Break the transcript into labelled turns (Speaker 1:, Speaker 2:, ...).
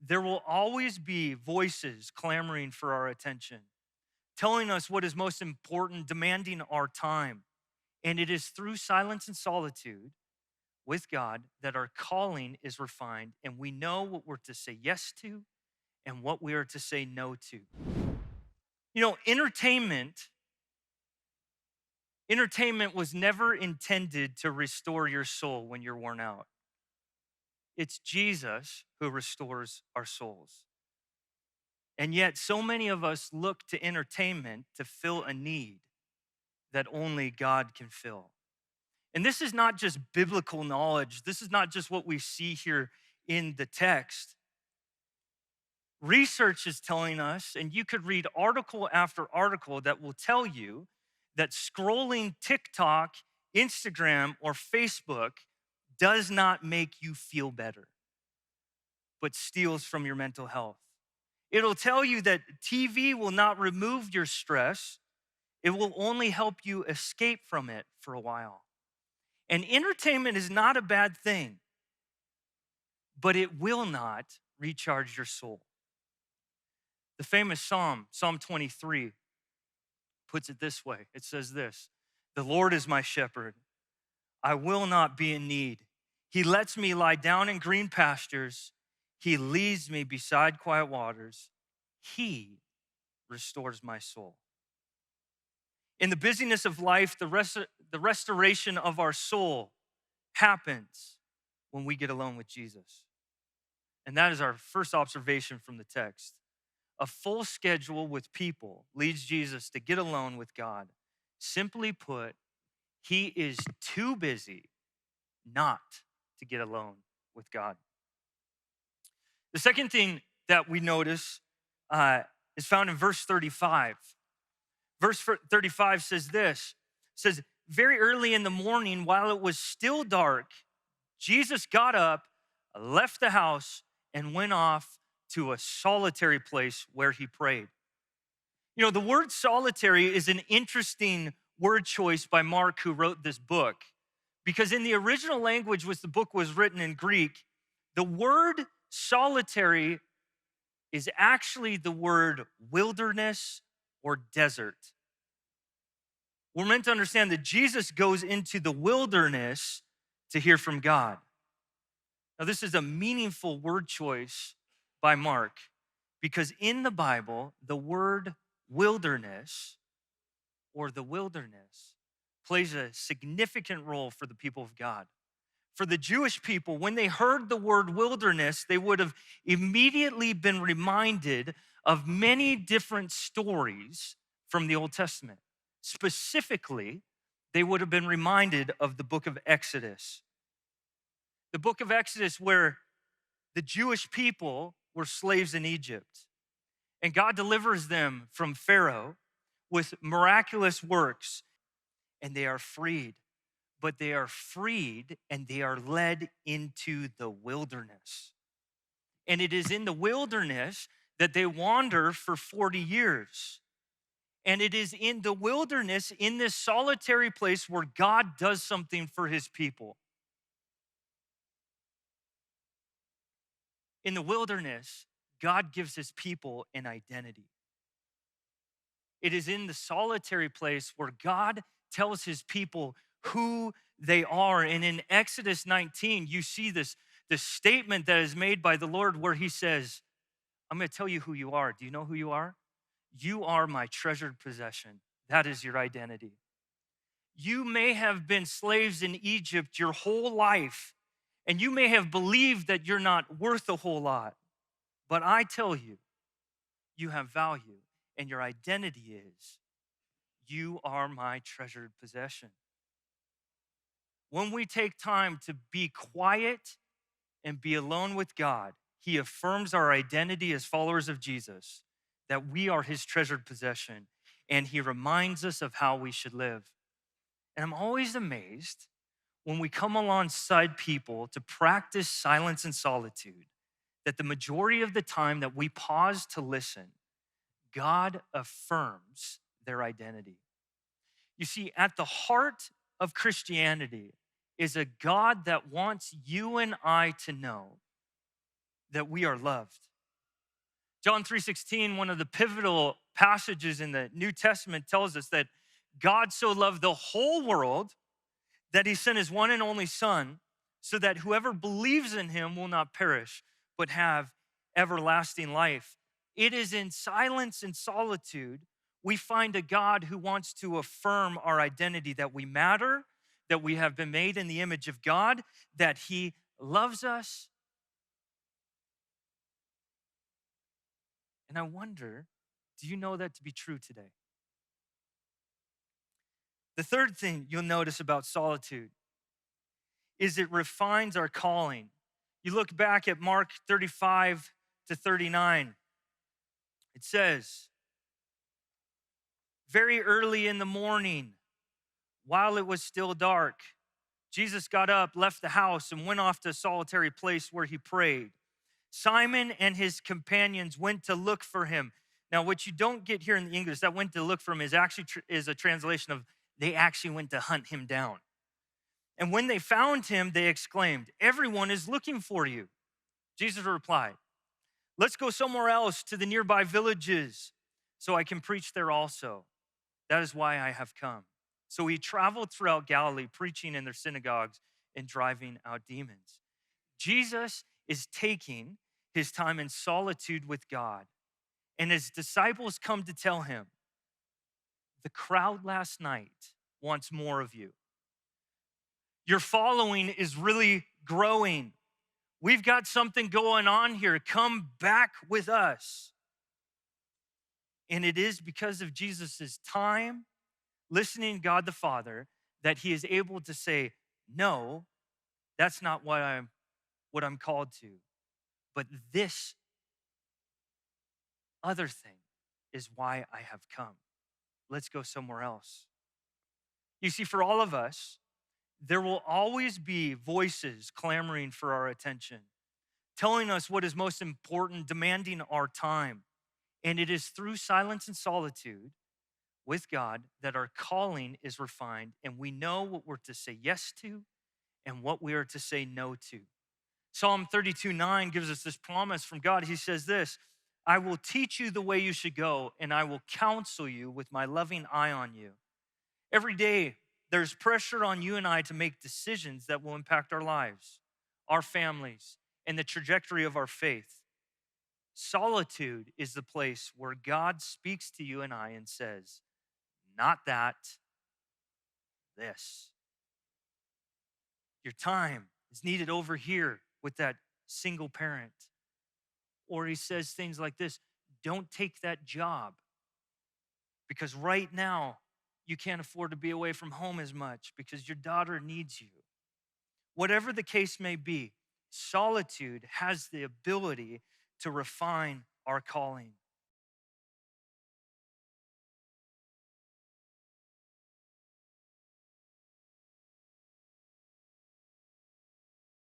Speaker 1: there will always be voices clamoring for our attention, telling us what is most important, demanding our time. And it is through silence and solitude with God that our calling is refined and we know what we're to say yes to and what we are to say no to. You know, entertainment was never intended to restore your soul when you're worn out. It's Jesus who restores our souls. And yet, so many of us look to entertainment to fill a need that only God can fill. And this is not just biblical knowledge, this is not just what we see here in the text. Research is telling us, and you could read article after article that will tell you that scrolling TikTok, Instagram, or Facebook does not make you feel better, but steals from your mental health. It'll tell you that TV will not remove your stress, it will only help you escape from it for a while. And entertainment is not a bad thing, but it will not recharge your soul. The famous Psalm 23, puts it this way. It says this: "The Lord is my shepherd. I will not be in need. He lets me lie down in green pastures. He leads me beside quiet waters. He restores my soul." In the busyness of life, the restoration of our soul happens when we get alone with Jesus. And that is our first observation from the text. A full schedule with people leads Jesus to get alone with God. Simply put, he is too busy not to get alone with God. The second thing that we notice is found in verse 35. Verse 35 says this, says, "Very early in the morning, while it was still dark, Jesus got up, left the house, and went off to a solitary place where he prayed." You know, the word solitary is an interesting word choice by Mark, who wrote this book, because in the original language, which the book was written in Greek, the word solitary is actually the word wilderness or desert. We're meant to understand that Jesus goes into the wilderness to hear from God. Now, this is a meaningful word choice by Mark, because in the Bible, the word wilderness or the wilderness plays a significant role for the people of God. For the Jewish people, when they heard the word wilderness, they would have immediately been reminded of many different stories from the Old Testament. Specifically, they would have been reminded of the book of Exodus. The book of Exodus, where the Jewish people were slaves in Egypt. And God delivers them from Pharaoh with miraculous works, and they are freed. But they are freed and they are led into the wilderness. And it is in the wilderness that they wander for 40 years. And it is in the wilderness, in this solitary place, where God does something for his people. In the wilderness, God gives his people an identity. It is in the solitary place where God tells his people who they are. And in Exodus 19, you see this statement that is made by the Lord where he says, "I'm going to tell you who you are. Do you know who you are? You are my treasured possession." That is your identity. You may have been slaves in Egypt your whole life, and you may have believed that you're not worth a whole lot. But I tell you, you have value, and your identity is, you are my treasured possession. When we take time to be quiet and be alone with God, he affirms our identity as followers of Jesus, that we are his treasured possession, and he reminds us of how we should live. And I'm always amazed when we come alongside people to practice silence and solitude, that the majority of the time that we pause to listen, God affirms their identity. You see, at the heart of Christianity is a God that wants you and I to know that we are loved. John 3:16, one of the pivotal passages in the New Testament, tells us that God so loved the whole world that he sent his one and only son so that whoever believes in him will not perish but have everlasting life. It is in silence and solitude we find a God who wants to affirm our identity, that we matter, that we have been made in the image of God, that he loves us. And I wonder, do you know that to be true today? The third thing you'll notice about solitude is it refines our calling. You look back at Mark 35 to 39, it says, very early in the morning, while it was still dark, Jesus got up, left the house, and went off to a solitary place where he prayed. Simon and his companions went to look for him. Now, what you don't get here in the English, that went to look for him is actually is a translation of they actually went to hunt him down. And when they found him, they exclaimed, "Everyone is looking for you." Jesus replied, "Let's go somewhere else to the nearby villages so I can preach there also. That is why I have come." So he traveled throughout Galilee, preaching in their synagogues and driving out demons. Jesus is taking his time in solitude with God, and his disciples come to tell him, the crowd last night wants more of you. Your following is really growing. We've got something going on here. Come back with us. And it is because of Jesus' time listening to God the Father that he is able to say, no, that's not what I'm called to. But this other thing is why I have come. Let's go somewhere else. You see, for all of us, there will always be voices clamoring for our attention, telling us what is most important, demanding our time. And it is through silence and solitude with God that our calling is refined, and we know what we're to say yes to and what we are to say no to. Psalm 32:9 gives us this promise from God. He says this, I will teach you the way you should go, and I will counsel you with my loving eye on you. Every day, there's pressure on you and I to make decisions that will impact our lives, our families, and the trajectory of our faith. Solitude is the place where God speaks to you and I and says, not that, this. Your time is needed over here with that single parent. Or he says things like this, don't take that job because right now you can't afford to be away from home as much because your daughter needs you. Whatever the case may be, solitude has the ability to refine our calling.